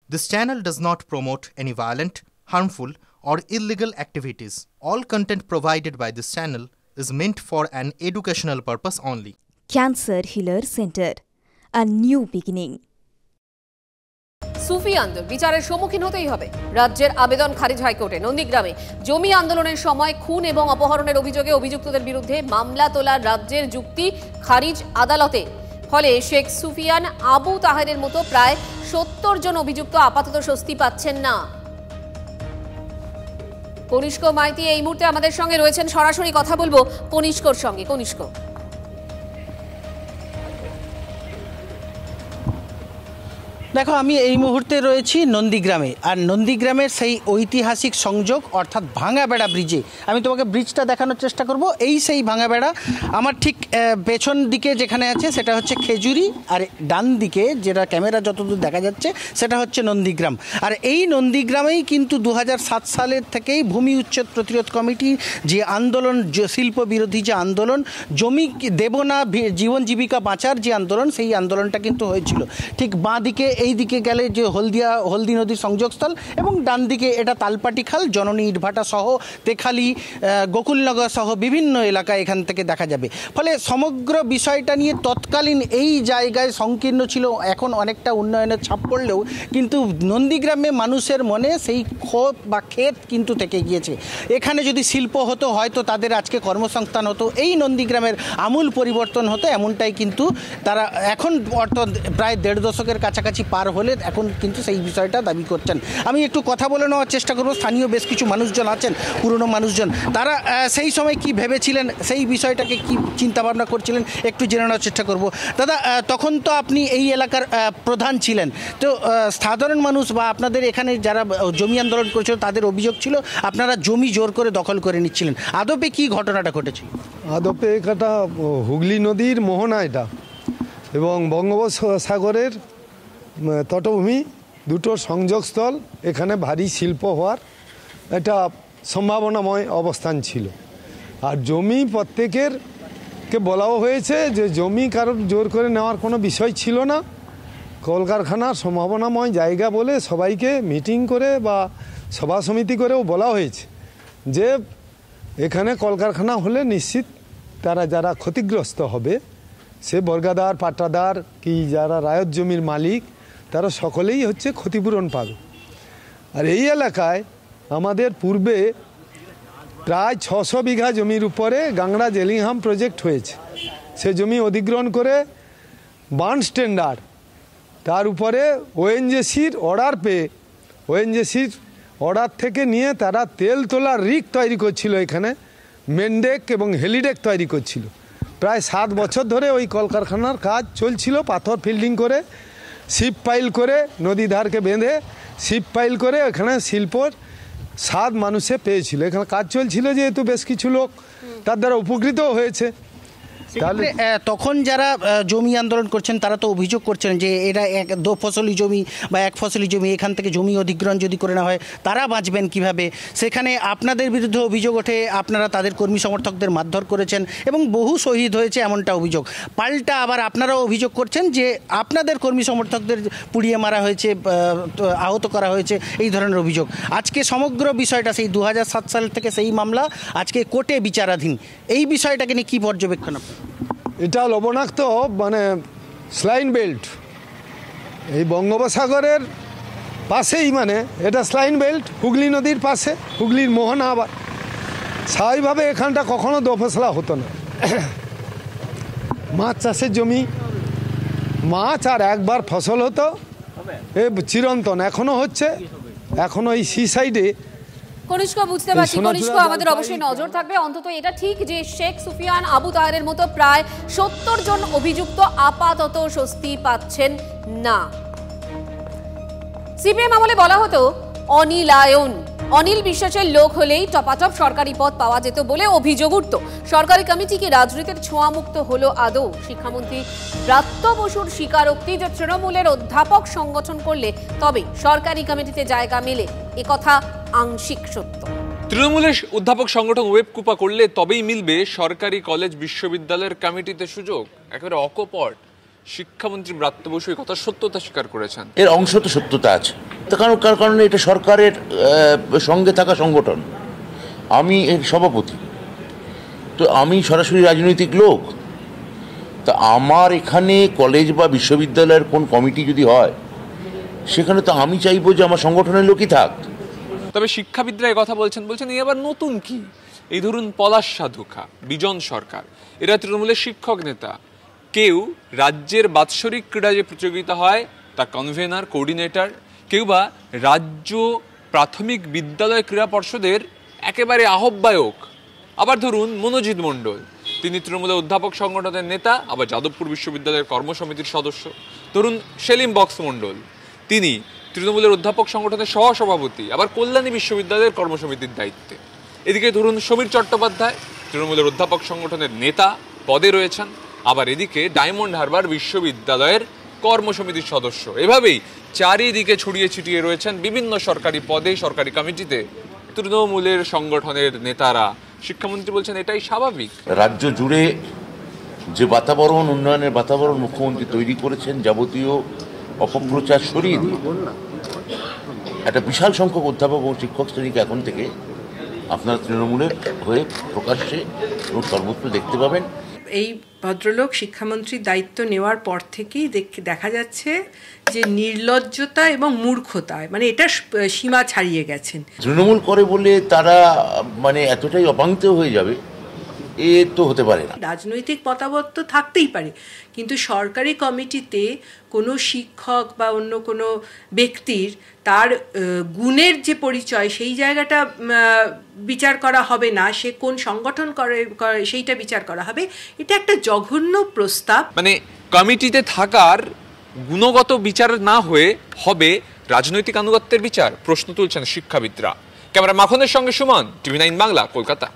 This channel does not promote any violent, harmful, or illegal activities. All content provided by this channel is meant for an educational purpose only. Cancer Healer Center, a new beginning. সুফি আন্দোলন বিচারের সম্মুখীন হতেই হবে। রাজ্যের আবেদন খারিজ হাইকোর্টে। নন্দীগ্রামে জমি আন্দোলনের সময় খুন এবং অপহরণের অভিযোগে অভিযুক্তদের বিরুদ্ধে মামলা তোলার রাজ্যের যুক্তি খারিজ আদালতে। ফলে শেখ সুফিয়ান আবু তাহেরের মতো প্রায় ৭০ জন অভিযুক্ত আপাতত স্বস্তি পাচ্ছেন না। কনিষ্ক মাইতি এই মুহূর্তে আমাদের সঙ্গে রয়েছেন, সরাসরি কথা বলবো কনিষ্কর সঙ্গে। কনিষ্ক, দেখো, আমি এই মুহূর্তে রয়েছি নন্দীগ্রামে, আর নন্দীগ্রামের সেই ঐতিহাসিক সংযোগ অর্থাৎ ভাঙাবেড়া ব্রিজে। আমি তোমাকে ব্রিজটা দেখানোর চেষ্টা করব। এই সেই ভাঙাবেড়া, আমার ঠিক পেছন দিকে যেখানে আছে সেটা হচ্ছে খেজুরি, আর ডান দিকে যেটা ক্যামেরা যতদূর দেখা যাচ্ছে সেটা হচ্ছে নন্দীগ্রাম। আর এই নন্দীগ্রামেই কিন্তু 2007 সালের থেকেই ভূমি উচ্ছেদ প্রতিরোধ কমিটি যে আন্দোলন, শিল্প বিরোধী যে আন্দোলন, জমি দেব না জীবন জীবিকা বাঁচার যে আন্দোলন, সেই আন্দোলনটা কিন্তু হয়েছিল। ঠিক বাঁ দিকে এই দিকে গেলে যে হলদি নদীর সংযোগস্থল, এবং ডান দিকে এটা তালপাটি খাল, জননী ইটভাটা সহ তেখালি, গোকুলনগর সহ বিভিন্ন এলাকা এখান থেকে দেখা যাবে। ফলে সমগ্র বিষয়টা নিয়ে তৎকালীন এই জায়গায় সংকীর্ণ ছিল। এখন অনেকটা উন্নয়নের ছাপ পড়লেও কিন্তু নন্দীগ্রামে মানুষের মনে সেই ক্ষোভ বা ক্ষেত কিন্তু থেকে গিয়েছে। এখানে যদি শিল্প হতো হয়তো তাদের আজকে কর্মসংস্থান হতো, এই নন্দীগ্রামের আমূল পরিবর্তন হতো, এমনটাই কিন্তু তারা এখন প্রায় ১.৫ দশকের কাছাকাছি পার হলে এখন কিন্তু সেই বিষয়টা দাবি করছেন। আমি একটু কথা বলে নেওয়ার চেষ্টা করব। স্থানীয় বেশ কিছু মানুষজন আছেন, পুরনো মানুষজন, তারা সেই সময় কি ভেবেছিলেন, সেই বিষয়টাকে কি চিন্তাভাবনা করছিলেন একটু জেনে নেওয়ার চেষ্টা করব। দাদা, তখন তো আপনি এই এলাকার প্রধান ছিলেন, তো সাধারণ মানুষ বা আপনাদের এখানে যারা জমি আন্দোলন করেছিল তাদের অভিযোগ ছিল আপনারা জমি জোর করে দখল করে নিচ্ছিলেন। আদপে কি ঘটনাটা ঘটেছিল? আদপে এটা হুগলি নদীর মোহনা, এটা এবং বঙ্গোপসাগরের তটভূমি, দুটোর সংযোগস্থল। এখানে ভারী শিল্প হওয়ার একটা সম্ভাবনাময় অবস্থান ছিল। আর জমি প্রত্যেকেরকে বলাও হয়েছে যে জমি কারোর জোর করে নেওয়ার কোনো বিষয় ছিল না। কলকারখানার সম্ভাবনাময় জায়গা বলে সবাইকে মিটিং করে বা সভা সমিতি করেও বলা হয়েছে যে এখানে কলকারখানা হলে নিশ্চিত তারা যারা ক্ষতিগ্রস্ত হবে, সে বর্গাদার, পাট্টাদার কি যারা রায়ত জমির মালিক, তারা সকলেই হচ্ছে ক্ষতিপূরণ পাবে। আর এই এলাকায় আমাদের পূর্বে প্রায় ৬০০ বিঘা জমির উপরে গাংড়া জেলিংহাম প্রজেক্ট হয়েছে। সে জমি অধিগ্রহণ করে বার্ন স্ট্যান্ডার্ড, তার উপরে ওএনজিসির অর্ডার পেয়ে, ওএনজিসির অর্ডার থেকে নিয়ে তারা তেল তোলার রিক তৈরি করছিল, এখানে মেনডেক এবং হেলিডেক তৈরি করছিল। প্রায় ৭ বছর ধরে ওই কলকারখানার কাজ চলছিল। পাথর ফিল্ডিং করে, শিপ পাইল করে, নদী ধারকে বেঁধে শিপ পাইল করে এখানে শিল্পর স্বাদ মানুষে পেয়েছিল। এখানে কাজ চলছিল যেহেতু বেশ কিছু লোক তার দ্বারা উপকৃতও হয়েছে। তাহলে তখন যারা জমি আন্দোলন করছেন তারা তো অভিযোগ করছেন যে এরা দো ফসলি জমি বা এক ফসলি জমি, এখান থেকে জমি অধিগ্রহণ যদি করে না হয় তারা বাঁচবেন কিভাবে। সেখানে আপনাদের বিরুদ্ধে অভিযোগ ওঠে আপনারা তাদের কর্মী সমর্থকদের মারধর করেছেন এবং বহু শহীদ হয়েছে, এমনটা অভিযোগ। পাল্টা আবার আপনারাও অভিযোগ করছেন যে আপনাদের কর্মী সমর্থকদের পুড়িয়ে মারা হয়েছে, আহত করা হয়েছে, এই ধরনের অভিযোগ। আজকে সমগ্র বিষয়টা সেই 2007 সাল থেকে সেই মামলা আজকে কোর্টে বিচারাধীন। এই বিষয়টাকে নিয়ে কী পর্যবেক্ষণ? এটা লবণাক্ত মানে স্লাইন বেল্ট, এই বঙ্গোপসাগরের পাশেই, মানে এটা স্লাইন বেল্ট হুগলি নদীর পাশে, হুগলির মোহনা। আবার স্বাভাবিকভাবে এখানটা কখনো দোফসলা হতো না। মাছ চাষের জমি, মাছ আর একবার ফসল হতো, এ চিরন্তন এখনও হচ্ছে। এখনও এই সি সাইডে কনিষ্ক, বুঝতে পারছি কনিষ্ক, আমাদের অবশ্যই নজর থাকবে। অন্তত এটা ঠিক যে শেখ সুফিয়ান আবু তাহেরের মতো প্রায় ৭০ জন অভিযুক্ত আপাতত স্বস্তি পাচ্ছেন না। সিপিএম আমলে বলা হতো অনিলায়ন, অনিল বিশ্বাসের লোক হলেই টপাটপ সরকারি পদ পাওয়া যেত বলে অভিযোগ উঠত। সরকারি কমিটি কি রাজনীতির ছোঁয়ামুক্ত হলো আদৌ? শিক্ষামন্ত্রী ব্রাত্য বসুর স্বীকারোক্তি যে তৃণমূলের অধ্যাপক সংগঠন করলে তবে সরকারি কমিটিতে জায়গা মেলে, একথা আংশিক সত্য। তৃণমূলের অধ্যাপক সংগঠন ওয়েবকুপা করলে তবেই মিলবে সরকারি কলেজ বিশ্ববিদ্যালয়ের কমিটিতে সুযোগ, একেবারে অকপট। শিক্ষামন্ত্রী ব্রাত্য বসু এই কথা সত্যতা স্বীকার করেছেন। এর অংশ তো সত্যতা আছে, তার কারণে এটা সরকারের সঙ্গে থাকা সংগঠন, আমি এর সভাপতি, তো আমি সরাসরি রাজনৈতিক লোক। তা আমার এখানে কলেজ বা বিশ্ববিদ্যালয়ের কোন কমিটি যদি হয়, সেখানে তো আমি চাইবো যে আমার সংগঠনের লোকই থাক। তবে শিক্ষাবিদরা কথা বলছেন এই আবার নতুন কি? এই ধরুন পলাশ সাধুখা, বিজন সরকার, এরা তৃণমূলের শিক্ষক নেতা। কেউ রাজ্যের বাৎসরিক ক্রীড়া যে প্রতিযোগিতা হয় তার কনভেনার, কোঅর্ডিনেটর, কেউ বা রাজ্য প্রাথমিক বিদ্যালয় ক্রীড়া পর্ষদের একেবারে আহ্বায়ক। আবার ধরুন মনোজিৎ মণ্ডল, তিনি তৃণমূলের অধ্যাপক সংগঠনের নেতা, আবার যাদবপুর বিশ্ববিদ্যালয়ের কর্মসমিতির সদস্য। ধরুন সেলিম বক্স মণ্ডল, তিনি তৃণমূলের অধ্যাপক সংগঠনের সহসভাপতি, আবার কল্যাণী বিশ্ববিদ্যালয়ের কর্মসমিতির দায়িত্বে। এদিকে ধরুন সমীর চট্টোপাধ্যায়, তৃণমূলের অধ্যাপক সংগঠনের নেতা পদে রয়েছেন, আবার এদিকে ডায়মন্ড হারবার বিশ্ববিদ্যালয়ের কর্মসমিতির সদস্য। এভাবেই চারিদিকে ছড়িয়ে ছিটিয়ে রয়েছেন বিভিন্ন সরকারি পদে, সরকারি কমিটিতে তৃণমূলের সংগঠনের নেতারা। শিক্ষামন্ত্রী বলছেন এটাই স্বাভাবিক। রাজ্য জুড়ে যে বাতাবরণ, উন্নয়নের বাতাবরণ মুখ্যমন্ত্রী তৈরি করেছেন, যাবতীয় অপপ্রচার সরিয়ে দিয়ে একটা বিশাল সংখ্যক অধ্যাপক ও শিক্ষক শ্রেণীকে এখন থেকে আপনারা তৃণমূলের হয়ে প্রকাশ্যে এবং সর্বত্র দেখতে পাবেন। এই ভদ্রলোক শিক্ষামন্ত্রীর দায়িত্ব নেওয়ার পর থেকেই দেখা যাচ্ছে যে নির্লজ্জতা এবং মূর্খতায় এটা সীমা ছাড়িয়ে গেছেন। তৃণমূল করে বলে তারা এতটাই অপাঙ্ক্তেয় হয়ে যাবে, এ তো হতে পারে না। রাজনৈতিক মতামত তো থাকতেই পারে, কিন্তু সরকারি কমিটিতে কোনো শিক্ষক বা অন্য কোনো ব্যক্তির তার গুণের যে পরিচয়, সেই জায়গাটা বিচার করা হবে না, সে কোন সংগঠন করে সেইটা বিচার করা হবে। এটা একটা জঘন্য প্রস্তাব। কমিটিতে থাকার গুণগত বিচার না হয়ে হবে রাজনৈতিক আনুগত্যের বিচার, প্রশ্ন তুলছেন শিক্ষাবিদরা। ক্যামেরা মাখনের সঙ্গে সুমন, TV9 বাংলা, কলকাতা।